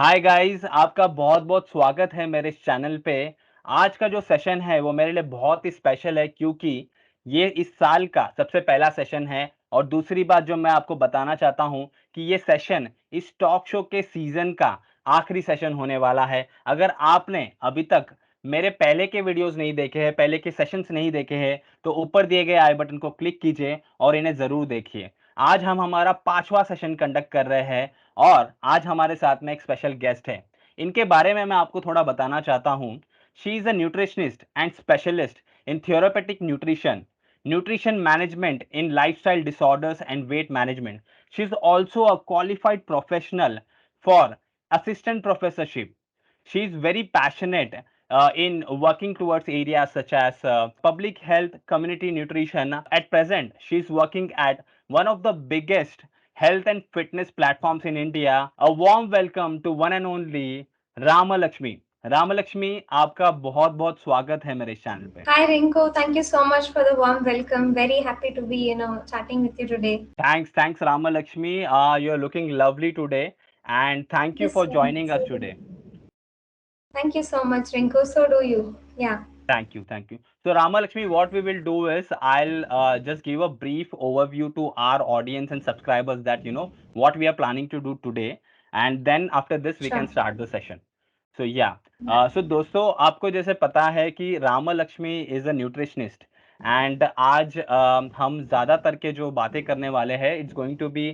Hi guys, आपका बहुत बहुत स्वागत है मेरे इस चैनल पे। आज का जो सेशन है वो मेरे लिए बहुत ही स्पेशल है क्योंकि ये इस साल का सबसे पहला सेशन है। और दूसरी बात जो मैं आपको बताना चाहता हूँ कि ये सेशन इस टॉक शो के सीजन का आखिरी सेशन होने वाला है। अगर आपने अभी तक मेरे पहले के वीडियोस नहीं देखे हैं, पहले के सेशंस नहीं देखे हैं, तो ऊपर दिए गए आई बटन को क्लिक कीजिए और इन्हें ज़रूर देखिए। आज हम हमारा 5वां सेशन कंडक्ट कर रहे हैं और आज हमारे साथ में एक स्पेशल गेस्ट है। इनके बारे में मैं आपको थोड़ा बताना चाहता हूँ। She is a nutritionist and specialist in therapeutic nutrition, nutrition management in lifestyle disorders and weight management. She is also a qualified professional for assistant professorship. She is very passionate in working towards areas such as public health, community nutrition. At present, she is working at one of the biggest health and fitness platforms in India. A warm welcome to one and only Ramalakshmi. Ramalakshmi, आपका बहुत बहुत स्वागत है मेरे channel पे। Hi Rinku, thank you so much for the warm welcome. Very happy to be, chatting with you today. Thanks, Ramalakshmi. You're looking lovely today, and thank you Yes, for joining us today. thank you so much, Rinku. So do you. Yeah, Thank you. So, Ramalakshmi, what we will do is I'll just give a brief overview to our audience and subscribers that what we are planning to do today, and then after this we can sure. start the session. So yeah, Yeah, so दोस्तों आपको जैसे पता है कि Ramlakshmi is a nutritionist and आज हम ज़्यादातर के जो बातें करने वाले हैं it's going to be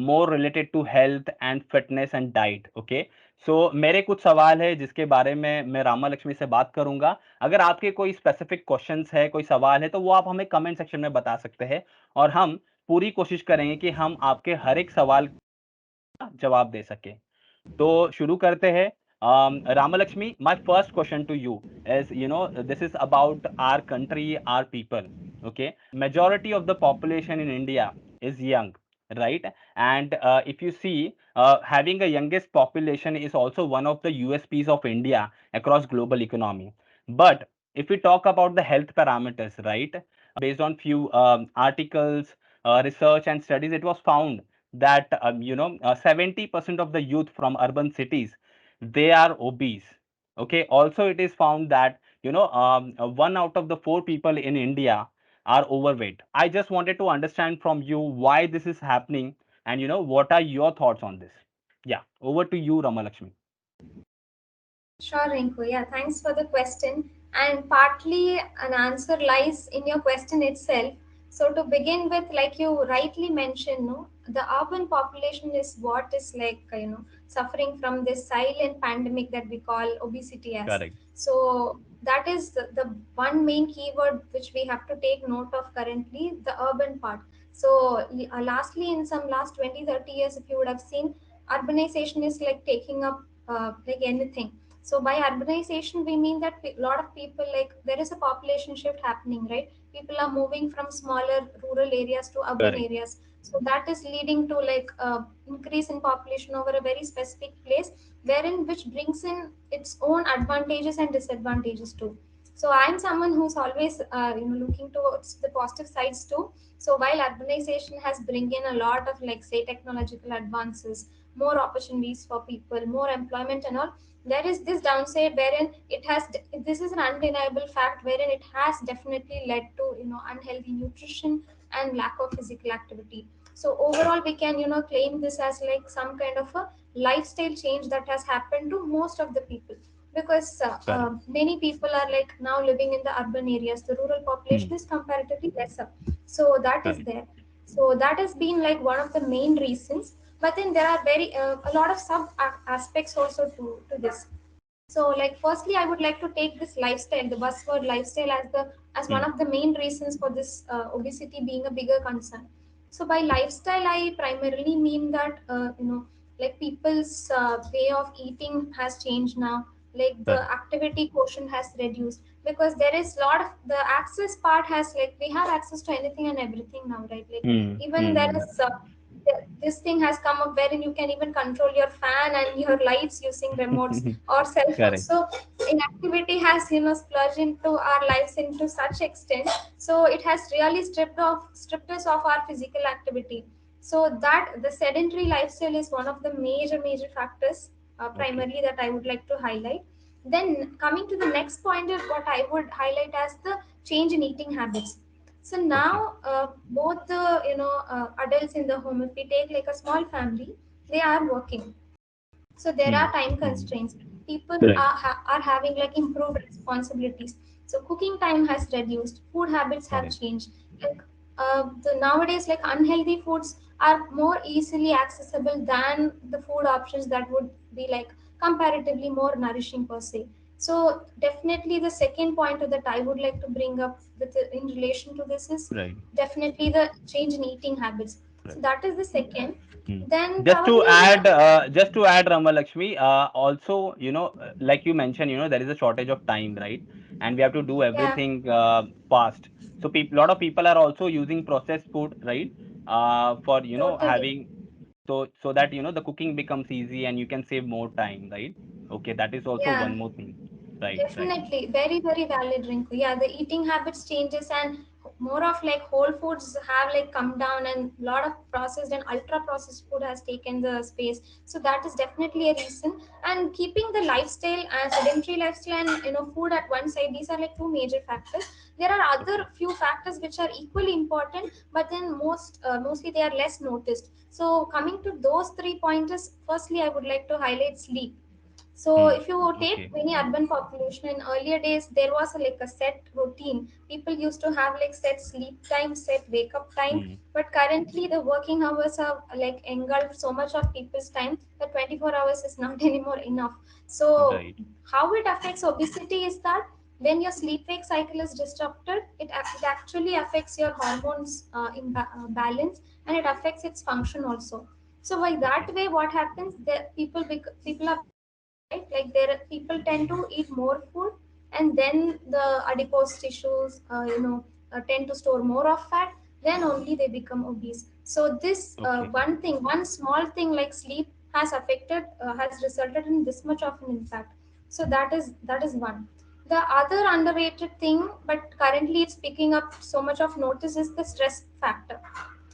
more related to health and fitness and diet. Okay, so मेरे कुछ सवाल है जिसके बारे में मैं रामलक्ष्मी से बात करूंगा। अगर आपके कोई स्पेसिफिक क्वेश्चंस है, कोई सवाल है, तो वो आप हमें कमेंट सेक्शन में बता सकते हैं और हम पूरी कोशिश करेंगे कि हम आपके हर एक सवाल का जवाब दे सके। तो शुरू करते हैं। Ramalakshmi, my first question to you is, this is about our country, our people. Okay, majority of the population in India is young, right? And if you see, having a youngest population is also one of the USPs of India across global economy. But if we talk about the health parameters, right, based on few articles, research and studies, it was found that 70% of the youth from urban cities, they are obese. Okay, also it is found that 1 out of the 4 people in India are overweight. I just wanted to understand from you why this is happening, and what are your thoughts on this. Yeah, over to you, Ramalakshmi. sure, Rinku. Yeah, thanks for the question. And partly an answer lies in your question itself. So to begin with, like you rightly mentioned, no, the urban population is what is like, suffering from this silent pandemic that we call obesity as. Correct. So that is the one main keyword which we have to take note of currently, the urban part. So lastly, in some last 20, 30 years, if you would have seen, urbanization is like taking up like anything. So by urbanization, we mean that a lot of people, like there is a population shift happening, right? People are moving from smaller rural areas to urban Correct. areas. So that is leading to like increase in population over a very specific place, wherein which brings in its own advantages and disadvantages too. So I'm someone who's always looking towards the positive sides too. So while urbanization has bring in a lot of like say technological advances, more opportunities for people, more employment and all, there is this downside wherein it has, this is an undeniable fact wherein it has definitely led to unhealthy nutrition and lack of physical activity. So overall we can claim this as like some kind of a lifestyle change that has happened to most of the people, because Correct. many people are like now living in the urban areas, the rural Hmm. population is comparatively lesser. So that is Correct. there. So that has been like one of the main reasons. But then there are very a lot of sub aspects also to this. So like firstly I would like to take this lifestyle, the buzzword lifestyle, as the as one Hmm. of the main reasons for this obesity being a bigger concern. So by lifestyle I primarily mean that like people's way of eating has changed now, like the Correct. activity quotient has reduced, because there is lot of the access part has, like we have access to anything and everything now, right? Like Hmm. even there Hmm. is this thing has come up wherein you can even control your fan and your lights using remotes Hmm. or cell phones. Correct. So inactivity has splurged into our lives into such extent, so it has really stripped us of our physical activity. So that the sedentary lifestyle is one of the major factors Okay. primarily that I would like to highlight. Then coming to the next point is what I would highlight as the change in eating habits. So Okay. now both the adults in the home, if we take like a small family, they are working, so there Hmm. are time Hmm. constraints. People Right. are having like improved responsibilities, so cooking time has reduced, food habits have Correct. changed. Like the nowadays, like unhealthy foods are more easily accessible than the food options that would be like comparatively more nourishing per se. So definitely the second point that I would like to bring up with in relation to this is Right. definitely the change in eating habits. So Right. that is the second. Hmm. Then probably Just to add, Ramalakshmi, also, like you mentioned, there is a shortage of time, right? And we have to do yeah, everything fast. So, lot of people are also using processed food, right? For totally. having, so that the cooking becomes easy and you can save more time, right? Okay, that is also Yeah, one more thing. Right. Right. definitely. Very, very valid, Rinku. Yeah, the eating habits changes and more of like whole foods have like come down and a lot of processed and ultra processed food has taken the space. So that is definitely a reason. And keeping the lifestyle and sedentary lifestyle and food at one side, these are like two major factors. There are other Okay. few factors which are equally important, but then mostly they are less noticed. So coming to those 3 pointers, firstly I would like to highlight sleep. So Hmm. if you take Okay. many urban population in earlier days, there was like a set routine. People used to have like set sleep time, set wake up time. Hmm. But currently, the working hours have like engulfed so much of people's time that 24 hours is not anymore enough. So Right. how it affects obesity is that when your sleep wake cycle is disrupted, it actually affects your hormones balance, and it affects its function also. So by that Okay. way, what happens? That people are becoming obese, right? Like there, people tend to eat more food, and then the adipose tissues, tend to store more of fat. Then only they become obese. So this Okay. one small thing like sleep has resulted in this much of an impact. So that is one. The other underrated thing, but currently it's picking up so much of notice, is the stress factor.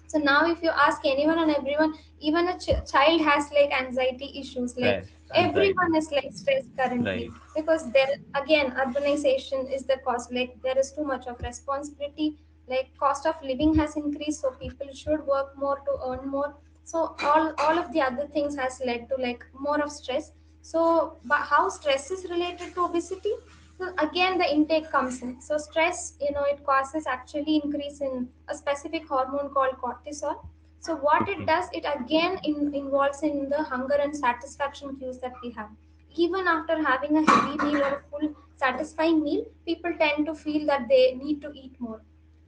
So now if you ask anyone and everyone, even a child has like anxiety issues, like Stress, everyone anxiety. is like stressed currently, Right. because there again urbanization is the cause. Like there is too much of responsibility, like cost of living has increased, so people should work more to earn more. So all of the other things has led to like more of stress. So but how stress is related to obesity? So again, the intake comes in. So stress, it causes actually increase in a specific hormone called cortisol. So what it Okay. does, it again involves in the hunger and satisfaction cues that we have. Even after having a heavy meal or a full satisfying meal, people tend to feel that they need to eat more.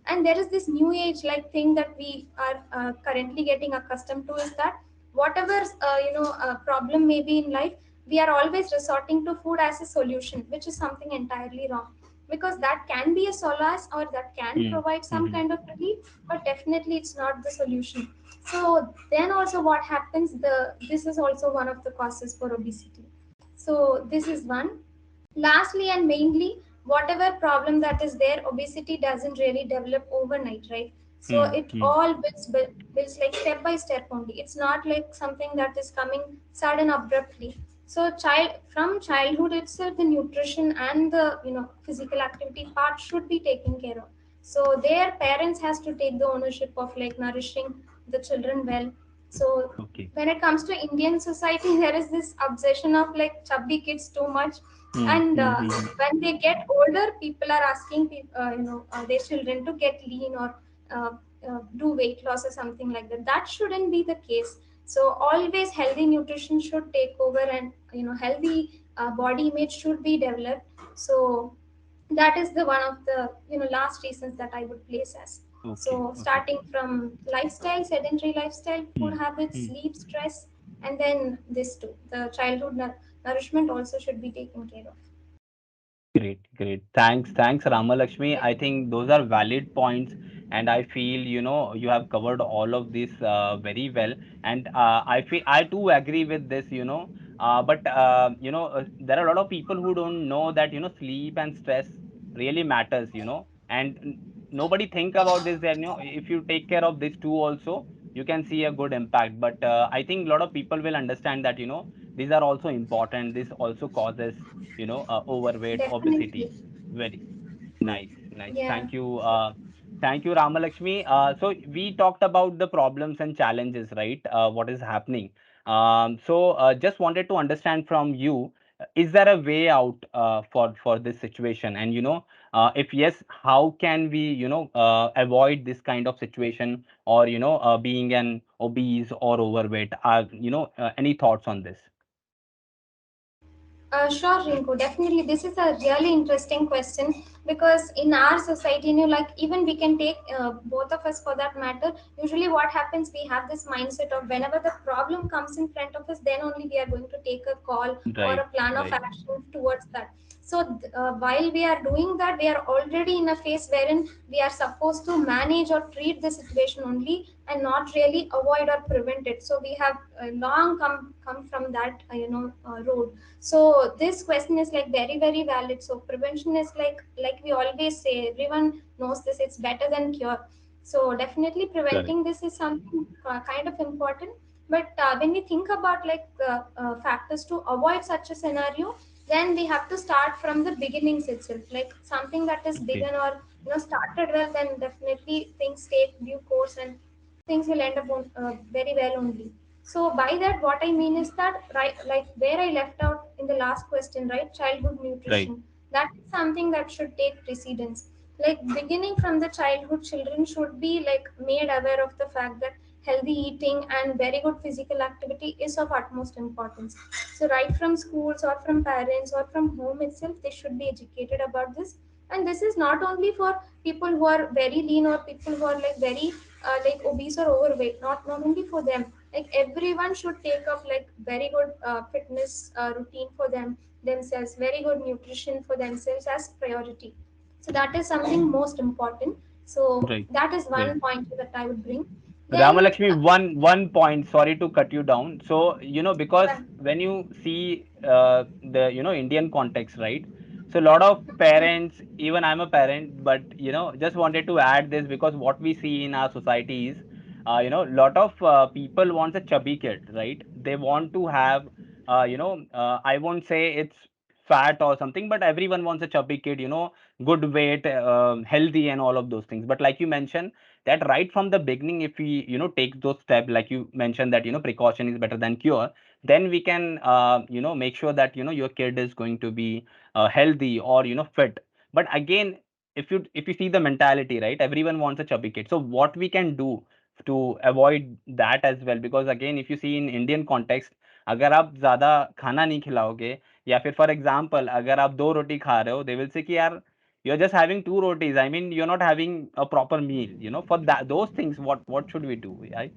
And there is this new age like thing that we are currently getting accustomed to, is that whatever problem may be in life, we are always resorting to food as a solution, which is something entirely wrong, because that can be a solace or that can Hmm. provide some Hmm. kind of relief, but definitely it's not the solution. So then also what happens, the this is also one of the causes for obesity. So this is one. Lastly and mainly, whatever problem that is there, obesity doesn't really develop overnight, right? So Hmm. it Hmm. all builds like step by step only. It's not like something that is coming sudden abruptly. So from childhood itself, the nutrition and the physical activity part should be taken care of. So their parents has to take the ownership of like nourishing the children well. So Okay. when it comes to Indian society, there is this obsession of like chubby kids too much, Hmm. and Hmm. Hmm. Hmm. when they get older, people are asking their children to get lean or uh, do weight loss or something like that. That shouldn't be the case. So always healthy nutrition should take over, and healthy body image should be developed. So that is the one of the last reasons that I would place as. Okay. So Okay. starting from lifestyle, sedentary lifestyle, food Hmm. habits, Hmm. sleep, stress, and then this too, the childhood nourishment also should be taken care of. Great, great. Thanks, Ramalakshmi. I think those are valid points, and I feel you have covered all of this very well. And I feel I too agree with this. But there are a lot of people who don't know that sleep and stress really matters. And nobody think about this. That if you take care of this too, also you can see a good impact. But I think a lot of people will understand that these are also important. This also causes, overweight, Definitely. obesity. Very nice, nice. Yeah. Thank you, Ramalakshmi. So we talked about the problems and challenges, right? What is happening? Just wanted to understand from you, is there a way out for this situation? And if yes, how can we, avoid this kind of situation, or being an obese or overweight? Any thoughts on this? Sure, Rinku. Definitely, this is a really interesting question because in our society, like even we can take both of us for that matter. Usually, what happens, we have this mindset of whenever the problem comes in front of us, then only we are going to take a call or Right, a plan of right, action towards that. So, while we are doing that, we are already in a phase wherein we are supposed to manage or treat the situation only and not really avoid or prevent it. So, we have long come from that road. So this question is like very very valid. So prevention is like we always say, everyone knows this, it's better than cure. So definitely correct, preventing this is something kind of important. But when we think about factors to avoid such a scenario, then we have to start from the beginnings itself, like something that is okay, begun or started well, then definitely things take due course and things will end up very well only. So by that, what I mean is that, right, like where I left out in the last question, right, childhood right, nutrition, that is something that should take precedence. Like beginning from the childhood, children should be like made aware of the fact that healthy eating and very good physical activity is of utmost importance. So right from schools or from parents or from home itself, they should be educated about this. And this is not only for people who are very lean or people who are like very like obese or overweight. Not only for them, like everyone should take up like very good fitness routine for themselves, very good nutrition for themselves as priority. So that is something most important. So right, that is right. one point that I would bring. Then Ramalakshmi, one point. Sorry to cut you down. So because yeah, when you see the Indian context, right? So a lot of parents, even I'm a parent, but just wanted to add this because what we see in our society is, lot of people wants a chubby kid, right? They want to have, I won't say it's fat or something, but everyone wants a chubby kid, good weight, healthy, and all of those things. But like you mentioned, that right from the beginning, if we take those steps, like you mentioned, that precaution is better than cure, then we can make sure that your kid is going to be healthy or fit. But again, if you see the mentality, right, everyone wants a chubby kid. So what we can do to avoid that as well, because again, if you see in Indian context, अगर आप ज्यादा खाना नहीं खिलाओगे, या फिर for example अगर आप दो रोटी खा रहे हो, दे विल से कि यार you're just having two rotis. I mean, you're not having a proper meal. For that, those things, what should we do? Right?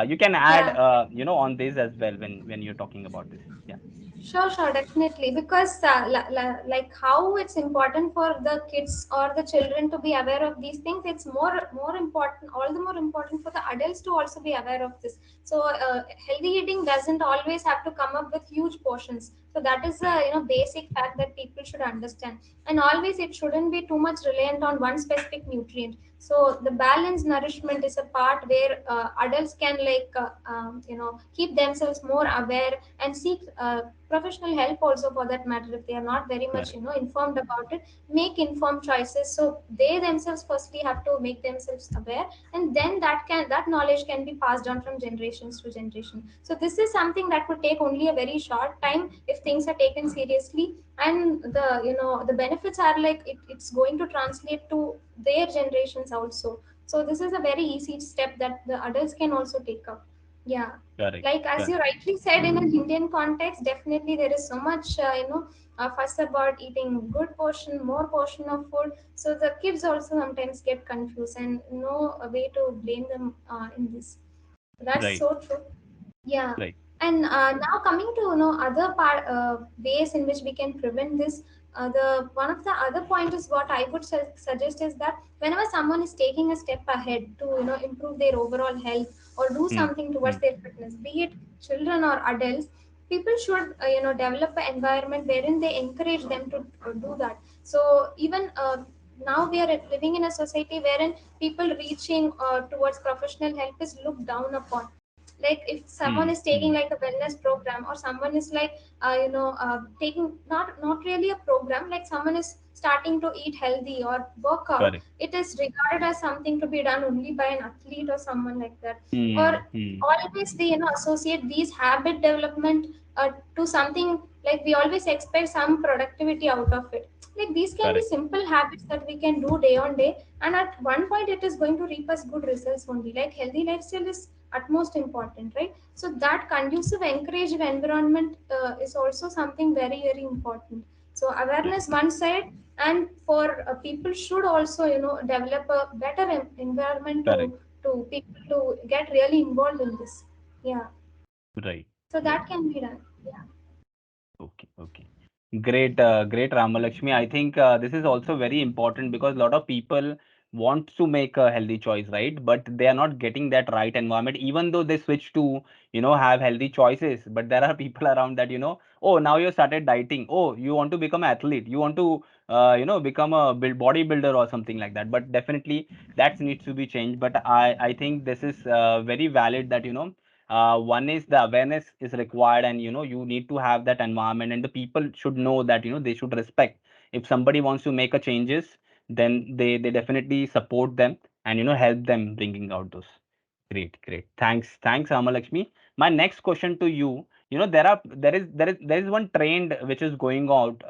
You can add, yeah. on this as well when you're talking about this. Yeah. Sure, sure, definitely. Because like how it's important for the kids or the children to be aware of these things, it's more important, all the more important for the adults to also be aware of this. So healthy eating doesn't always have to come up with huge portions. So that is a Right. basic fact that people should understand. And always it shouldn't be too much reliant on one specific nutrient. So the balanced nourishment is a part where adults can keep themselves more aware and seek professional help also, for that matter, if they are not very much Correct. informed about it. Make informed choices, so they themselves firstly have to make themselves aware, and then that knowledge can be passed on from generations to generation. So this is something that would take only a very short time if things are taken seriously. And the benefits are like it's going to translate to their generations also. So this is a very easy step that the adults can also take up. Yeah, Correct. like as you Correct. rightly said, in an Indian context, definitely there is so much fuss about eating good portion, more portion of food. So the kids also sometimes get confused and no way to blame them in this. That's Right. so true. Yeah, Right. and now coming to other part ways in which we can prevent this. The one of the other point is what I would suggest is that whenever someone is taking a step ahead to improve their overall health or do Hmm. something Hmm. towards their fitness, be it children or adults, people should develop an environment wherein they encourage them to do that. So even now we are living in a society wherein people reaching towards professional help is looked down upon. Like if someone Hmm. is taking Hmm. like a wellness program, or someone is like taking not really a program, like someone is starting to eat healthy or work out, Correct. it is regarded as something to be done only by an athlete or someone like that. Or Hmm. Hmm. always they associate these habit development to something, like we always expect some productivity out of it. Like these can be Correct. simple habits that we can do day on day, and at one point it is going to reap us good results only. Like healthy lifestyle is utmost important, right? So that conducive encouraging environment is also something very very important. So Right. awareness one side, and for people should also develop a better environment Correct. to people to get really involved in this. Yeah, Right. so Right. that can be done. Yeah. Okay, okay. Great, great, Ramalakshmi. I think this is also very important because a lot of people want to make a healthy choice, right? But they are not getting that right environment, even though they switch to, have healthy choices. But there are people around that, oh, now you started dieting. Oh, you want to become an athlete. You want to, become a bodybuilder or something like that. But definitely that needs to be changed. But I think this is very valid that, one is the awareness is required, and you need to have that environment, and the people should know that they should respect. If somebody wants to make a changes, then they definitely support them, and help them bringing out those. Great, great. Thanks, Ramalakshmi. My next question to you, there is one trend which is going out.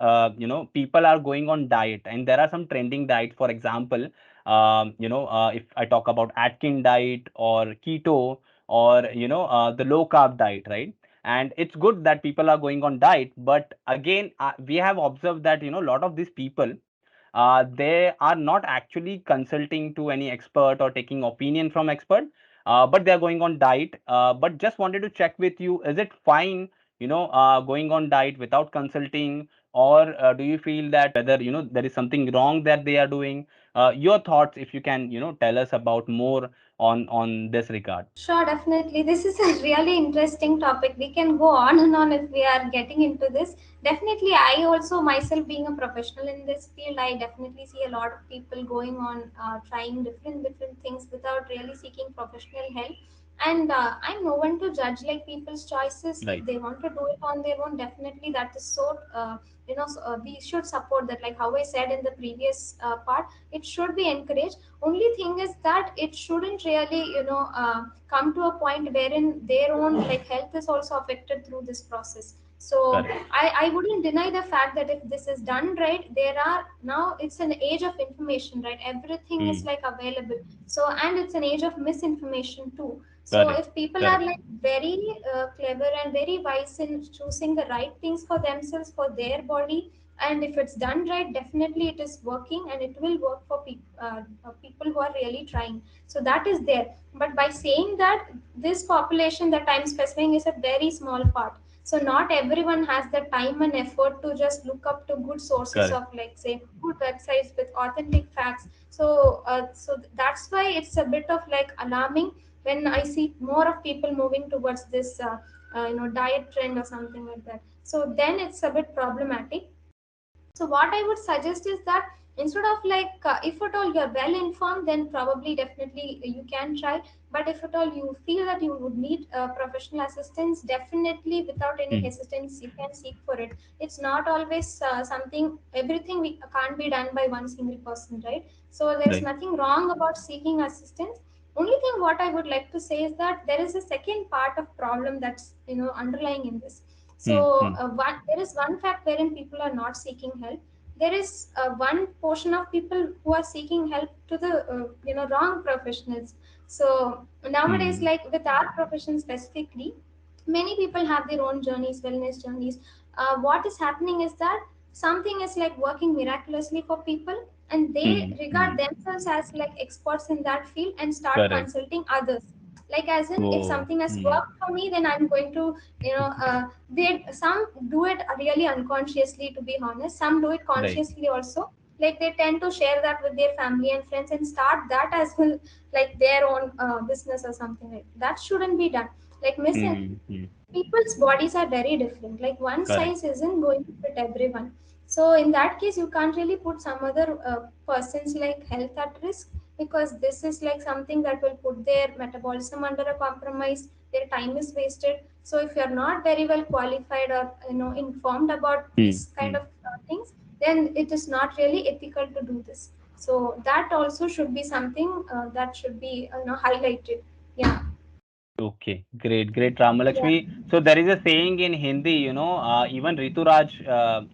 People are going on diet, and there are some trending diet. For example, if I talk about Atkin diet or keto, or the low carb diet, right? And it's good that people are going on diet, but again, we have observed that a lot of these people, they are not actually consulting to any expert or taking opinion from expert, but they are going on diet. But just wanted to check with you, is it fine, going on diet without consulting, or do you feel that whether there is something wrong that they are doing? Your thoughts, if you can tell us about more on this regard. Sure, definitely. This is a really interesting topic. We can go on and on if we are getting into this. Definitely, I also, myself being a professional in this field, I definitely see a lot of people going on trying different things without really seeking professional help. And I'm no one to judge like people's choices. If Right. they want to do it on their own, definitely that is so. We should support that. Like how I said in the previous part, it should be encouraged. Only thing is that it shouldn't really come to a point wherein their own like health is also affected through this process. So Correct. I wouldn't deny the fact that if this is done right, there are now, it's an age of information, right? Everything is Hmm. like available. So, and it's an age of misinformation too. So Correct. if people are Correct. like very clever and very wise in choosing the right things for themselves, for their body, and if it's done right, definitely it is working, and it will work for people who are really trying. So that is there. But by saying that, this population that I'm specifying is a very small part. So not everyone has the time and effort to just look up to good sources Correct. of, like, say, good websites with authentic facts. So that's why it's a bit of like alarming when I see more of people moving towards this diet trend or something like that. So then it's a bit problematic. So what I would suggest is that instead of like, if at all you're well informed, then probably definitely you can try. But if at all you feel that you would need professional assistance, definitely without any Hmm. hesitance you can seek for it. It's not always something, everything we can't be done by one single person, right? So there is Right. nothing wrong about seeking assistance. Only thing what I would like to say is that there is a second part of problem that's underlying in this. Hmm. So Hmm. there is one fact wherein people are not seeking help. There is one portion of people who are seeking help to the wrong professionals. So nowadays, Hmm. like with our profession specifically, many people have their own journeys, wellness journeys. What is happening is that something is like working miraculously for people, and they Hmm. regard Hmm. themselves as like experts in that field and start Correct. consulting others. Like as in, if Oh. something has Hmm. worked for me, then I'm going to they some do it really unconsciously, to be honest. Some do it Right. consciously also. Like they tend to share that with their family and friends and start that as well, like their own business or something. Like that shouldn't be done. Like Hmm. Hmm. people's bodies are very different. Like one Correct. size isn't going to fit everyone. So in that case, you can't really put some other person's like health at risk. because this is like something that will put their metabolism under a compromise. Their time is wasted. So if you're not very well qualified or informed about Hmm. these kind of things, then it is not really ethical to do this. So that also should be something that should be highlighted. Yeah. Okay, great, great, Yeah. Ramalakshmi. So there is a saying in Hindi, even Rituraj,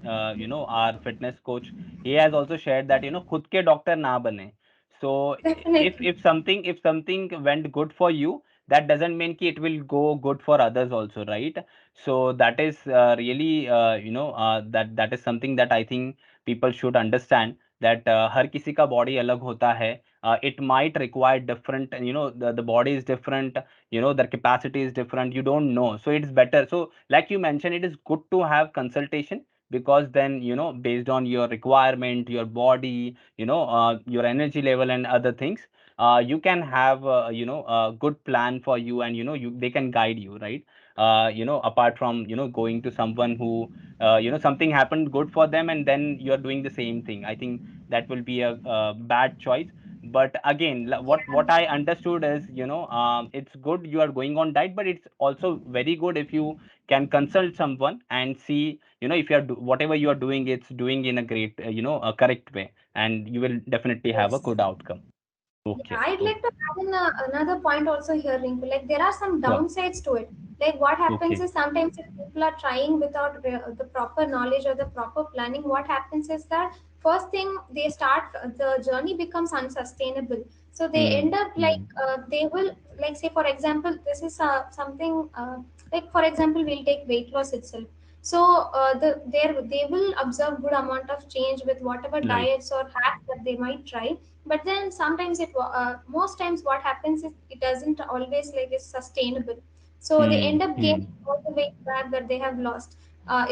our fitness coach, he has also shared that, खुद के doctor ना बने. So Definitely. if something went good for you, that doesn't mean कि it will go good for others also, right? So that is really, that is something that I think people should understand, that हर किसी का body अलग होता है. It might require different, the body is different, their capacity is different, you don't know, so it's better. So like you mentioned, it is good to have consultation, because then, based on your requirement, your body, your energy level and other things, you can have a good plan for you, and they can guide you, right? Apart from going to someone who something happened good for them and then you're doing the same thing, I think that will be a bad choice. But again, what Yeah. I understood is, it's good you are going on diet, but it's also very good if you can consult someone and see, if you're whatever you are doing, it's doing in a great, a correct way, and you will definitely have a Yes. good outcome. Yeah, Okay. I'd Oh, like to add in another point also here, Rinku. Like there are some sure. downsides to it. Like what happens Okay. is sometimes if people are trying without the proper knowledge or the proper planning, what happens is that first thing they start, the journey becomes unsustainable. So they Hmm. end up like Hmm. they will, like say for example, this is something like for example we'll take weight loss itself. So they will observe good amount of change with whatever Right. diets or hacks that they might try, but then sometimes most times what happens is it doesn't always like is sustainable. So they Hmm. end up Hmm. gaining all the weight back that they have lost,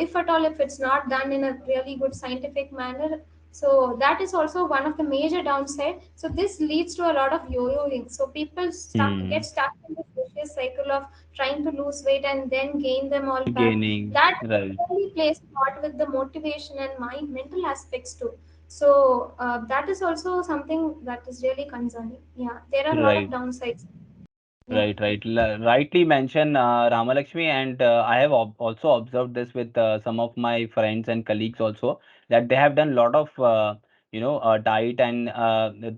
if at all, if it's not done in a really good scientific manner. So that is also one of the major downside. So this leads to a lot of yo-yoing. So people get Hmm. stuck in this vicious cycle of trying to lose weight and then gain them all back. Gaining. That Right. really plays a lot with the motivation and mind mental aspects too. So that is also something that is really concerning. Yeah, there are a lot of Right. downsides. Yeah. Right, right. Rightly mentioned, Ramalakshmi, and I have also observed this with some of my friends and colleagues also, that they have done a lot of diet, and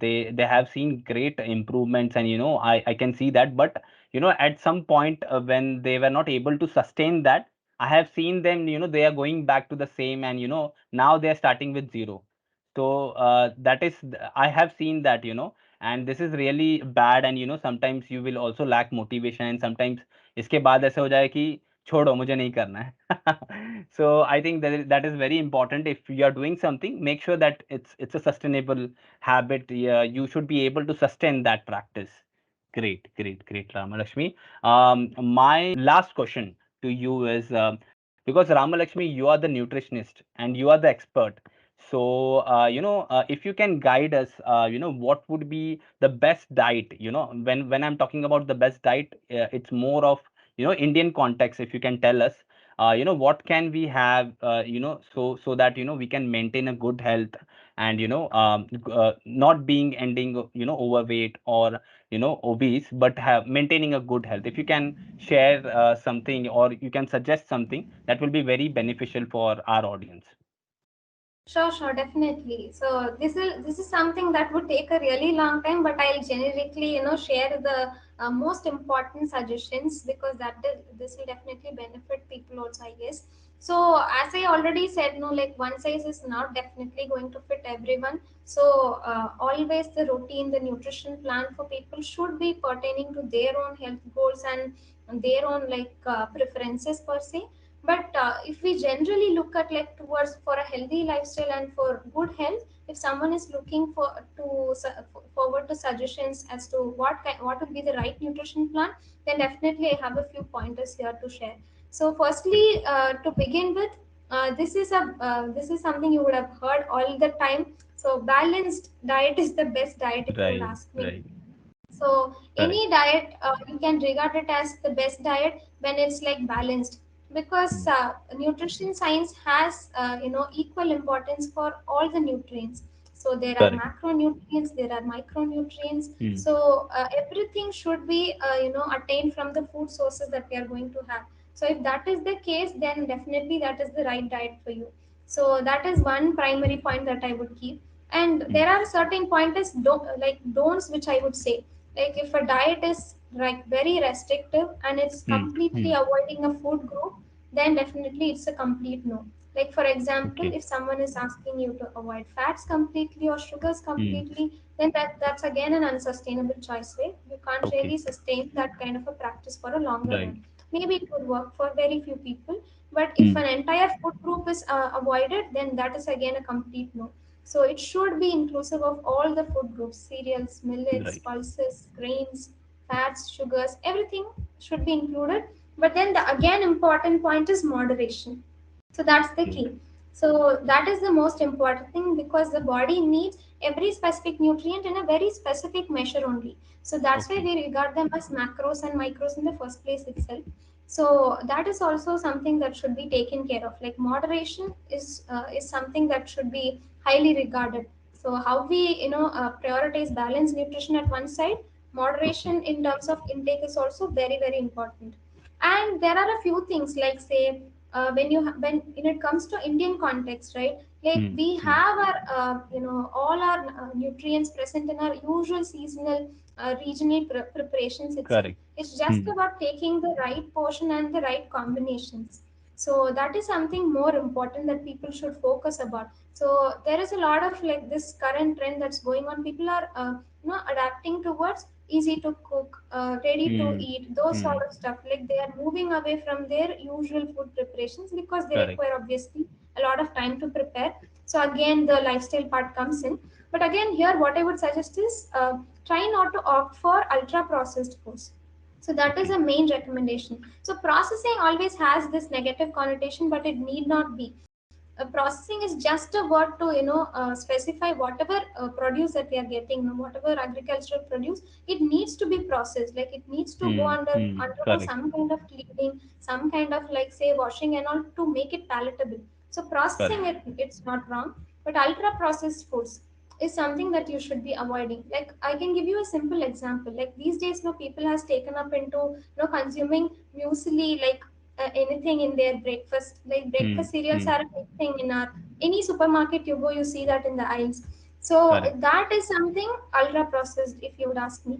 they have seen great improvements, and I can see that. But at some point, when they were not able to sustain that, I have seen them, they are going back to the same, and now they are starting with zero. So that is, I have seen that, and this is really bad, and sometimes you will also lack motivation, and sometimes इसके बाद ऐसे हो जाए कि छोड़ो मुझे नहीं करना है. So I think that is very important. If you are doing something, make sure that it's a sustainable habit. Yeah, you should be able to sustain that practice. Great, great, great, Ramalakshmi. My last question to you is, because Ramalakshmi, you are the nutritionist and you are the expert. So, if you can guide us, what would be the best diet? When I'm talking about the best diet, it's more of Indian context. If you can tell us, what can we have, so that we can maintain a good health, and not being ending overweight or obese, but have maintaining a good health. If you can share something, or you can suggest something, that will be very beneficial for our audience. Sure, sure, definitely. So this is something that would take a really long time, but I'll generically, share the most important suggestions, because this will definitely benefit people also, I guess. So as I already said, no, like one size is not definitely going to fit everyone. So always the routine, the nutrition plan for people should be pertaining to their own health goals and their own like preferences per se. But if we generally look at like towards for a healthy lifestyle and for good health, if someone is looking forward to suggestions as to what would be the right nutrition plan, then definitely I have a few pointers here to share. So firstly, to begin with, this is something you would have heard all the time. So balanced diet is the best diet if you would Right, ask me. right, So correct. any diet, you can regard it as the best diet when it's like balanced, because nutrition science has equal importance for all the nutrients. So there are Correct. macronutrients, there are micronutrients. Mm, So everything should be attained from the food sources that we are going to have. So if that is the case, then definitely that is the right diet for you. So that is one primary point that I would keep. And mm, there are certain pointers like don'ts which I would say. Like if a diet is like very restrictive and it's mm, completely mm. avoiding a food group, then definitely it's a complete no. Like for example, Okay. if someone is asking you to avoid fats completely or sugars Mm, completely, then that's again an unsustainable choice, right? You can't okay. really sustain that kind of a practice for a longer Right. run. Maybe it would work for very few people, but if Mm, an entire food group is avoided, then that is again a complete no. So it should be inclusive of all the food groups: cereals, millets, right. pulses, grains, fats, sugars, everything should be included. But then the again important point is moderation. So that's the Okay. key. So that is the most important thing, because the body needs every specific nutrient in a very specific measure only. So that's why Okay. we regard them as macros and micros in the first place itself. So that is also something that should be taken care of. Like moderation is something that should be highly regarded. So how we prioritize balanced nutrition at one side, Okay. moderation in terms of intake is also very very important. And there are a few things like say when it comes to Indian context, right? Like Mm, we mm. have our all our nutrients present in our usual seasonal regional preparations itself. Correct. It's just Mm, about taking the right portion and the right combinations. So that is something more important that people should focus about. So there is a lot of like this current trend that's going on. People are adapting towards easy to cook, ready to mm, eat, those sort mm. of stuff. Like they are moving away from their usual food preparations because they Correct. require obviously a lot of time to prepare. So again, the lifestyle part comes in. But again, here what I would suggest is try not to opt for ultra processed foods. So that is Okay. a main recommendation. So processing always has this negative connotation, but it need not be. Processing is just a word to specify whatever produce that we are getting, whatever agricultural produce, it needs to be processed. Like it needs to go Mm, mm. undergo Correct. some kind of cleaning, some kind of like say washing and all to make it palatable. So processing Correct. it's not wrong, but ultra processed foods is something that you should be avoiding. Like I can give you a simple example. Like these days, people has taken up into consuming muesli, like anything in their breakfast. Like Mm, breakfast cereals mm. are a big thing in our any supermarket you go, you see that in the aisles. So Correct. that is something ultra processed, if you would ask me,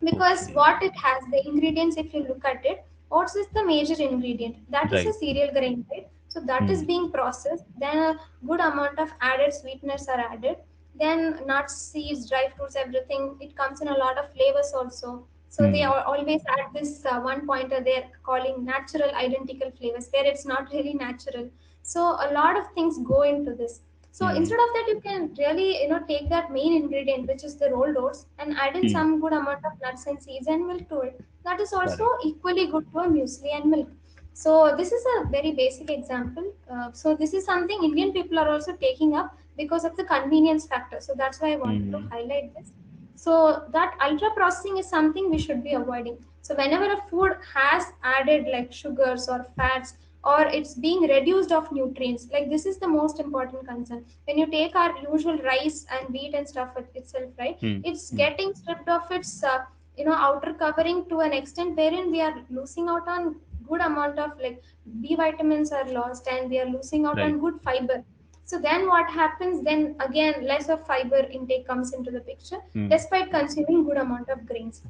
because Okay. what it has, the ingredients, if you look at it, oats is the major ingredient. That is a Right. cereal grain, right? So that is Mm, being processed, then a good amount of added sweeteners are added, then nuts, seeds, dry fruits, everything, it comes in a lot of flavors also. So they mm, always add this one pointer they're calling natural identical flavors, where it's not really natural. So a lot of things go into this. So mm. instead of that, you can really take that main ingredient, which is the rolled oats, and add in Mm. some good amount of nuts and seeds and milk to it. That is also Correct. equally good to a muesli and milk. So this is a very basic example. So this is something Indian people are also taking up because of the convenience factor. So that's why I wanted to Mm, highlight this. So that ultra processing is something we should be avoiding. So whenever a food has added like sugars or fats, or it's being reduced of nutrients, like this is the most important concern. When you take our usual rice and wheat and stuff itself, right, mm, it's mm. getting stripped of its outer covering to an extent wherein we are losing out on good amount of like B vitamins are lost, and we are losing out Right. on good fiber. So then what happens, then again less of fiber intake comes into the picture Mm, despite consuming good amount of grains.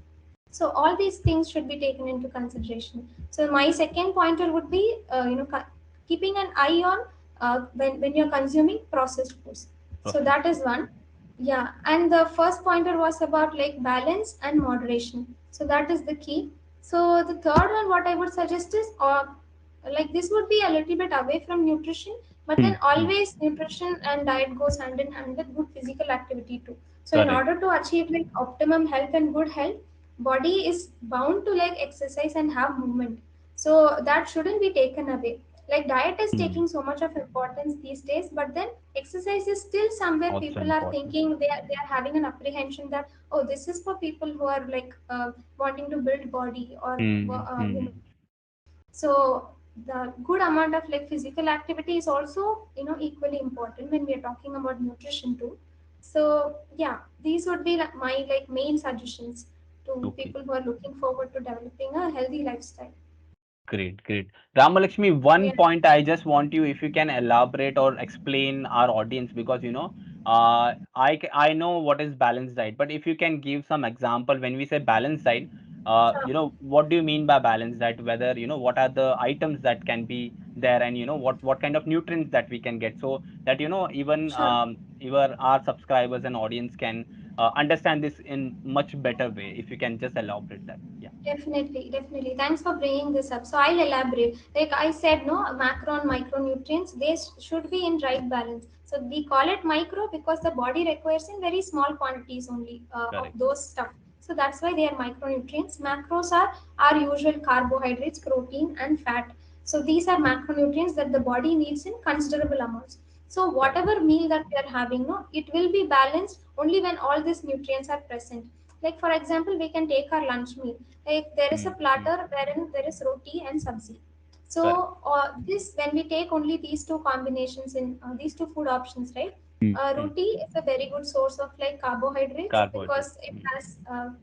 So all these things should be taken into consideration. So my second pointer would be keeping an eye on when you're consuming processed foods. So perfect. that is one. Yeah, and the first pointer was about like balance and moderation. So that is the key. So the third one, what I would suggest is, like this would be a little bit away from nutrition, but Mm, then mm. always nutrition and diet goes hand in hand with good physical activity too. So in Correct. order to achieve like optimum health and good health, body is bound to like exercise and have movement. So that shouldn't be taken away. Like diet is Mm. taking so much of importance these days, but then exercise is still somewhere Also people are important. thinking, they are having an apprehension that, oh, this is for people who are like wanting to build body or Mm, mm. so the good amount of like physical activity is also equally important when we are talking about nutrition too. So yeah, these would be like my like main suggestions to Okay. people who are looking forward to developing a healthy lifestyle. Great, great. Ramalakshmi, one Yeah, point I just want you, if you can elaborate or explain our audience, because I know what is balanced diet, but if you can give some example when we say balanced diet, sure, what do you mean by balanced diet? Whether what are the items that can be there, and what kind of nutrients that we can get, so that sure. even our subscribers and audience can understand this in much better way. If you can just elaborate that, yeah. Definitely, definitely. Thanks for bringing this up. So I'll elaborate. Like I said, no, macro and micronutrients, they should be in right balance. So we call it micro because the body requires in very small quantities only of Correct. those stuff. So that's why they are micronutrients. Macros are our usual carbohydrates, protein, and fat. So these are macronutrients that the body needs in considerable amounts. So Correct. whatever meal that we are having, no, it will be balanced only when all these nutrients are present. Like for example, we can take our lunch meal, like there is a Hmm. platter wherein there is roti and sabzi. Correct. So this when we take only these two combinations in these two food options, right? Hmm. Roti is a very good source of like carbohydrates Carbohydrate. because it has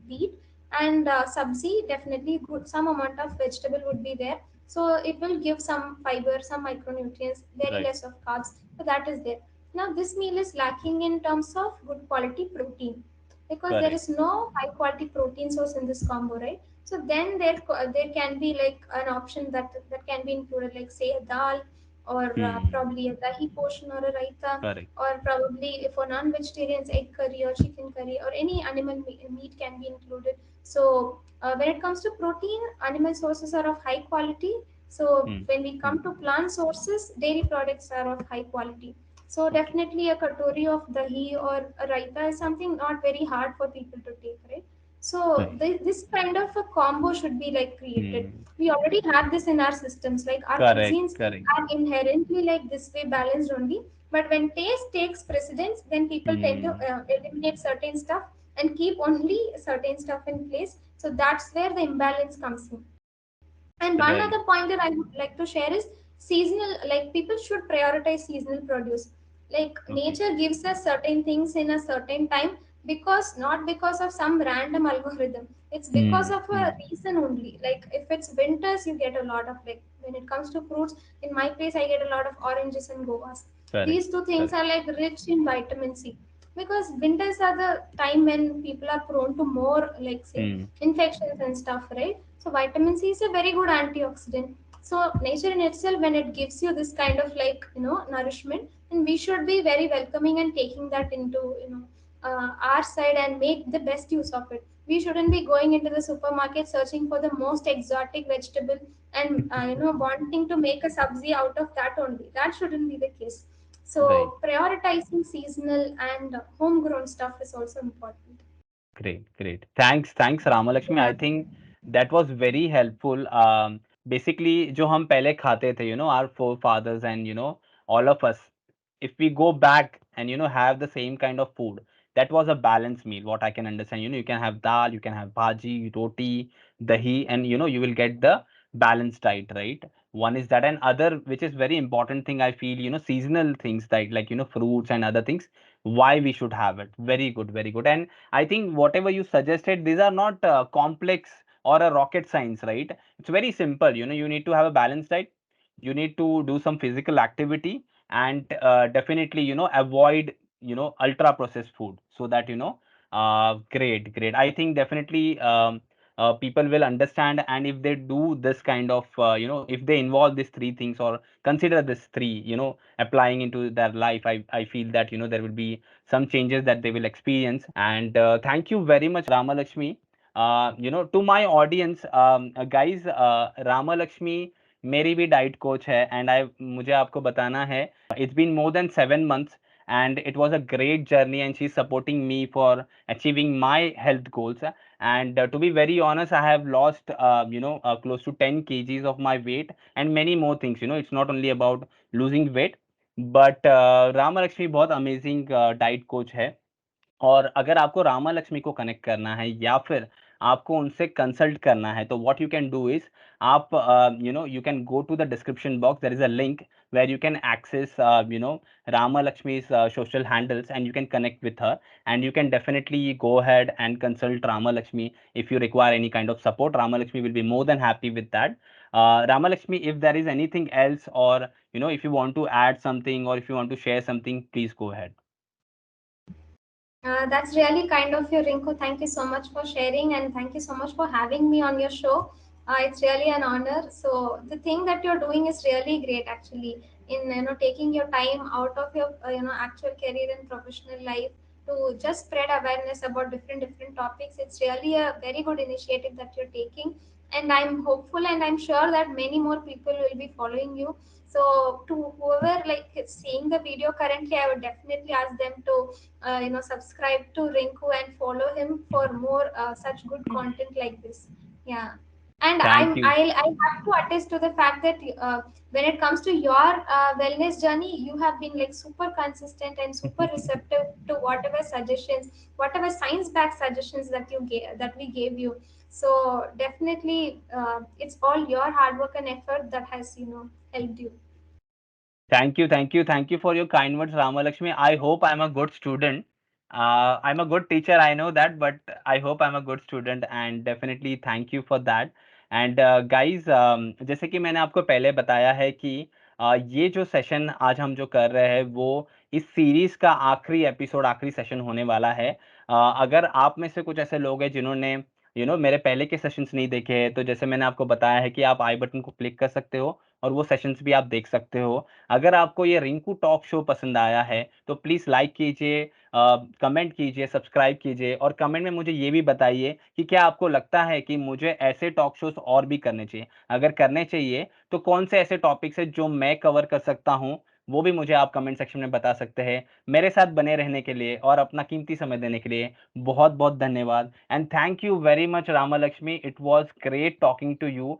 wheat, and sabzi definitely good. Some amount of vegetable would be there, so it will give some fiber, some micronutrients, very Right. less of carbs. So that is there. Now this meal is lacking in terms of good quality protein because there Correct. is no high quality protein source in this combo, right? So then there can be like an option that can be included, like say a dal, or Hmm. probably a dahi portion or a raita, Correct. or probably if for non-vegetarians egg curry or chicken curry or any animal meat can be included. So when it comes to protein, animal sources are of high quality. So Hmm. when we come to plant sources, dairy products are of high quality. So Okay. definitely a katori of dahi or a raita is something not very hard for people to take, right? So Right. this kind of a combo should be like created. Hmm. We already have this in our systems, like our Correct. cuisines Correct. are inherently like this way balanced only. But when taste takes precedence, then people tend to Hmm. eliminate certain stuff and keep only certain stuff in place. So that's where the imbalance comes in. And one Right. other point that I would like to share is seasonal, like people should prioritize seasonal produce. Like Okay. nature gives us certain things in a certain time because not because of some random algorithm. It's because Hmm. of a Hmm. reason only. Like if it's winters, you get a lot of like when it comes to fruits, in my place I get a lot of oranges and guavas. Correct. These two things Correct. are like rich in vitamin C because winters are the time when people are prone to more like say Hmm. infections and stuff, right? So vitamin C is a very good antioxidant. So nature in itself, when it gives you this kind of like nourishment, and we should be very welcoming and taking that into our side and make the best use of it. We shouldn't be going into the supermarket searching for the most exotic vegetable and wanting to make a sabzi out of that only. That shouldn't be the case. Right. So prioritizing seasonal and homegrown stuff is also important. Great, great. Thanks, Ramalakshmi. Yeah, I think that was very helpful. Basically, जो हम पहले खाते थे, our forefathers and all of us, if we go back and have the same kind of food, that was a balanced meal. What I can understand, you can have dal, you can have bhaji, roti, dahi, and you will get the balanced diet, right? One is that, and other, which is very important thing, I feel, seasonal things like fruits and other things. Why we should have it? Very good, very good. And I think whatever you suggested, these are not complex or a rocket science, right? It's very simple. You need to have a balanced diet. You need to do some physical activity, and definitely, avoid, ultra processed food, so that, great, great. I think definitely people will understand. And if they do this kind of, if they involve these three things or consider this three, applying into their life, I feel that, there will be some changes that they will experience. And thank you very much, Ramalakshmi. To my audience, guys, Ramalakshmi मेरी भी diet coach है, and I मुझे आपको बताना है, it's been more than 7 months, and it was a great journey, and she's supporting me for achieving my health goals. And to be very honest, I have lost close to 10 kgs of my weight, and many more things. It's not only about losing weight, but Rama Lakshmi बहुत amazing diet coach है। और अगर आपको रामा लक्ष्मी को connect करना है, या फिर आपको उनसे कंसल्ट करना है, तो what you can do is, आप you can go to the description box. There is a link where you can access Rama Lakshmi's social handles, and you can connect with her, and you can definitely go ahead and consult Rama Lakshmi if you require any kind of support. Rama Lakshmi will be more than happy with that. Rama Lakshmi, if there is anything else, or if you want to add something, or if you want to share something, please go ahead. That's really kind of you, Rinku. Thank you so much for sharing, and thank you so much for having me on your show. It's really an honor. So the thing that you're doing is really great, actually. In taking your time out of your actual career and professional life to just spread awareness about different topics. It's really a very good initiative that you're taking, and I'm hopeful and I'm sure that many more people will be following you. So to whoever like is seeing the video currently, I would definitely ask them to subscribe to Rinku and follow him for more such good content like this. Yeah, and Thank you. I have to attest to the fact that when it comes to your wellness journey, you have been like super consistent and super receptive to whatever suggestions, whatever science-backed suggestions that you gave, that we gave you. So definitely, it's all your hard work and effort that has helped you. Thank you, thank you, thank you for your kind words, Ramalakshmi. I hope I'm a good student. I'm a good teacher, I know that, but I hope I'm a good student, and definitely thank you for that. And guys, जैसे कि मैंने आपको पहले बताया है कि ये जो सेशन आज हम जो कर रहे हैं वो इस सीरीज का आखिरी एपिसोड, आखिरी सेशन होने वाला है। अगर आप में से कुछ ऐसे लोग हैं जिन्होंने मेरे पहले के सेशंस नहीं देखे हैं, तो जैसे मैंने आपको बताया है कि आप आई बटन को क्लिक कर सकते हो और वो सेशंस भी आप देख सकते हो। अगर आपको ये रिंकू टॉक शो पसंद आया है तो प्लीज लाइक कीजिए, कमेंट कीजिए, सब्सक्राइब कीजिए, और कमेंट में मुझे ये भी बताइए कि क्या आपको लगता है कि मुझे ऐसे टॉक शोज और भी करने चाहिए। अगर करने चाहिए तो कौन से ऐसे टॉपिक्स है जो मैं कवर कर सकता हूँ, वो भी मुझे आप कमेंट सेक्शन में बता सकते हैं। मेरे साथ बने रहने के लिए और अपना कीमती समय देने के लिए बहुत बहुत धन्यवाद, and thank you very much Rama Lakshmi. It was great talking to you.